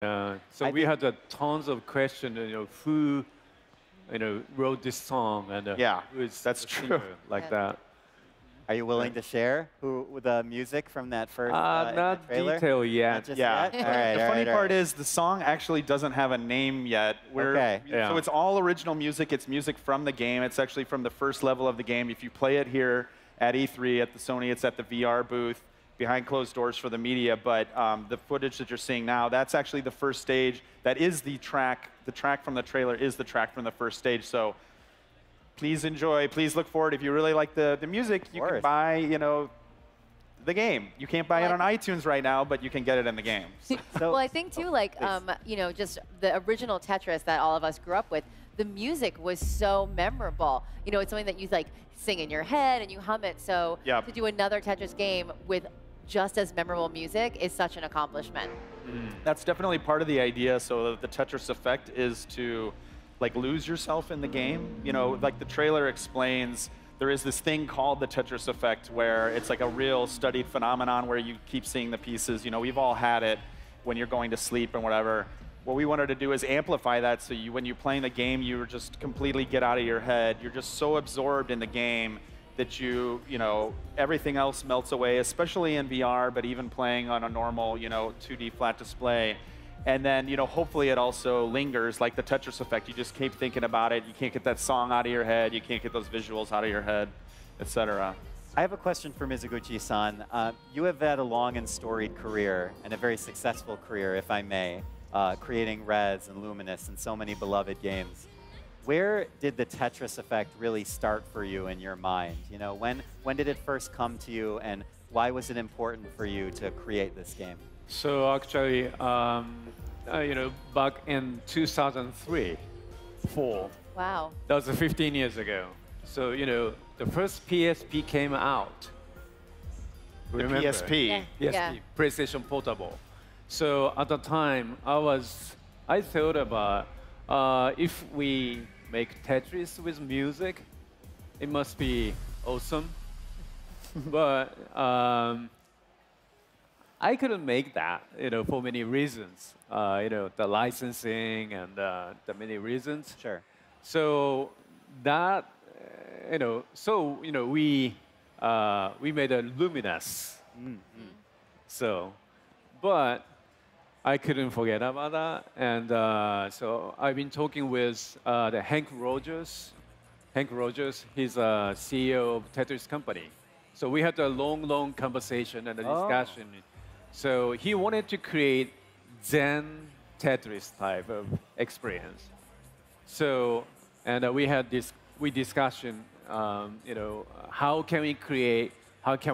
So we had tons of questions, who, wrote this song and Yeah, who is that's the true. singer, like that. Are you willing to share the music from that first Not trailer? detail yet. Not just Yeah. yet? All right, The all funny right, all part right. is the song actually doesn't have a name yet. Okay. Yeah. So it's all original music. It's music from the game. It's actually from the first level of the game. If you play it here at E3 at the Sony, it's at the VR booth behind closed doors for the media. But the footage that you're seeing now, that's actually the first stage. That is the track. The track from the trailer is the track from the first stage. So please enjoy. Please look forward. If you really like the music, you can buy, the game. You can't buy it on iTunes right now, but you can get it in the game. Well, I think too, like, just the original Tetris that all of us grew up with, the music was so memorable. It's something that you like sing in your head and you hum it. So to do another Tetris game with just as memorable music is such an accomplishment. That's definitely part of the idea. So the Tetris effect is to like lose yourself in the game. Like the trailer explains, there is this thing called the Tetris effect where it's like a real studied phenomenon where you keep seeing the pieces. We've all had it when you're going to sleep and whatever. What we wanted to do is amplify that so when you're playing the game, you just completely get out of your head. You're just so absorbed in the game that everything else melts away, especially in VR, but even playing on a normal, 2D flat display. And then, hopefully it also lingers, like the Tetris effect. You just keep thinking about it. You can't get that song out of your head. You can't get those visuals out of your head, etc. I have a question for Mizuguchi-san. You have had a long and storied career, and a very successful career, if I may, creating Rez and Luminous and so many beloved games. Where did the Tetris effect really start for you in your mind? When did it first come to you, and why was it important for you to create this game? So actually, back in 2003, 4. Wow. That was 15 years ago. So, the first PSP came out. Remember? PSP. PSP, PlayStation Portable. So at the time, I thought about if we make Tetris with music, it must be awesome. But I couldn't make that, for many reasons. The licensing and the many reasons. Sure. So that, we made a Luminous. So, but I couldn't forget about that, and so I've been talking with the Hank Rogers. Hank Rogers, he's a CEO of Tetris company. So we had a long conversation and a discussion. So he wanted to create Zen Tetris type of experience. So, and we discussion, how can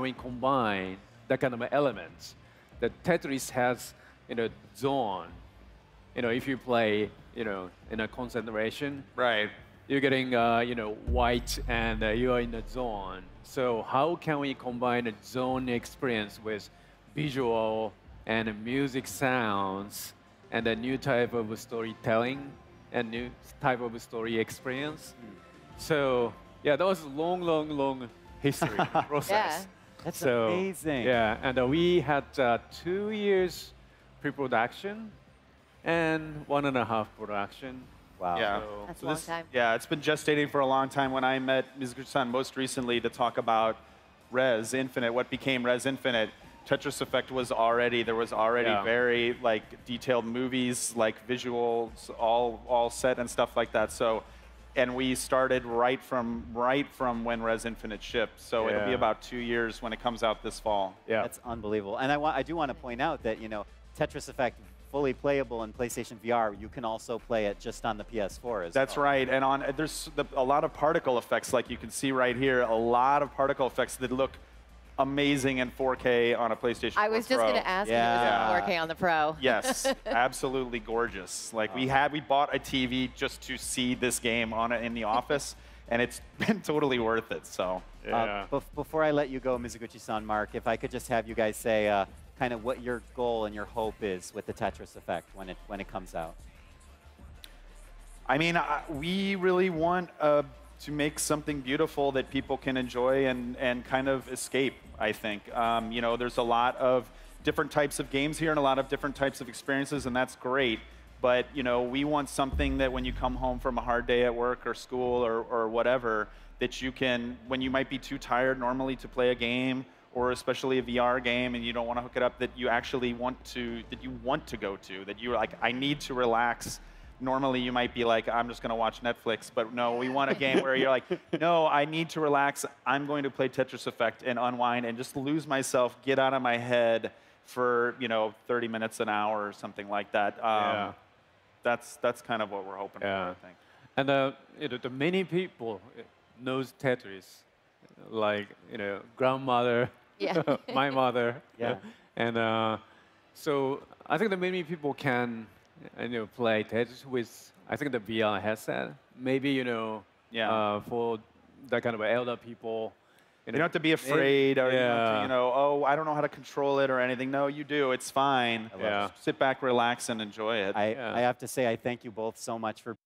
we combine that kind of elements? The Tetris has, zone. If you play, in a concentration, Right. you're getting, white and you are in a zone. So how can we combine a zone experience with visual and music sounds and a new type of storytelling and new type of story experience? So yeah, that was a long history process. That's amazing. Yeah, and we had 2 years pre-production and 1.5 production. Wow. Yeah. That's a long time. Yeah, it's been gestating for a long time. When I met Mizuguchi-san most recently to talk about Rez Infinite, what became Rez Infinite, Tetris Effect was already, there was already very detailed movies, visuals, all set and stuff like that. So, and we started right from when Rez Infinite shipped. So it'll be about 2 years when it comes out this fall. Yeah. That's unbelievable. And I do want to point out that, Tetris Effect, fully playable in PlayStation VR, you can also play it just on the PS4 as That's well. right. And there's a lot of particle effects, like you can see right here, a lot of particle effects that look amazing in 4K on a PlayStation 4 I was just going to ask if it was in 4K on the Pro. Yes, absolutely gorgeous. We bought a TV just to see this game on it in the office, and it's been totally worth it. So before I let you go, Mizuguchi-san, Mark, if I could just have you guys say kind of what your goal and your hope is with the Tetris Effect when it comes out. I mean, we really want to make something beautiful that people can enjoy and kind of escape, I think. There's a lot of different types of games here and a lot of different types of experiences, and that's great. But we want something that when you come home from a hard day at work or school or whatever, that you can, when you might be too tired normally to play a game, or especially a VR game, and you don't want to hook it up, that you actually want to go to, that you're like, I need to relax. Normally you might be like, I'm just going to watch Netflix, but no, we want a game where you're like, no, I need to relax. I'm going to play Tetris Effect and unwind and just lose myself, get out of my head for 30 minutes, an hour, or something like that. That's kind of what we're hoping for, I think. And the many people knows Tetris, like grandmother, my mother, and so I think that many people can play Tetris with, I think, the VR headset. Maybe for that kind of elder people. You don't have to be afraid, or oh, I don't know how to control it or anything. No, you do. It's fine. Just sit back, relax, and enjoy it. I have to say, I thank you both so much for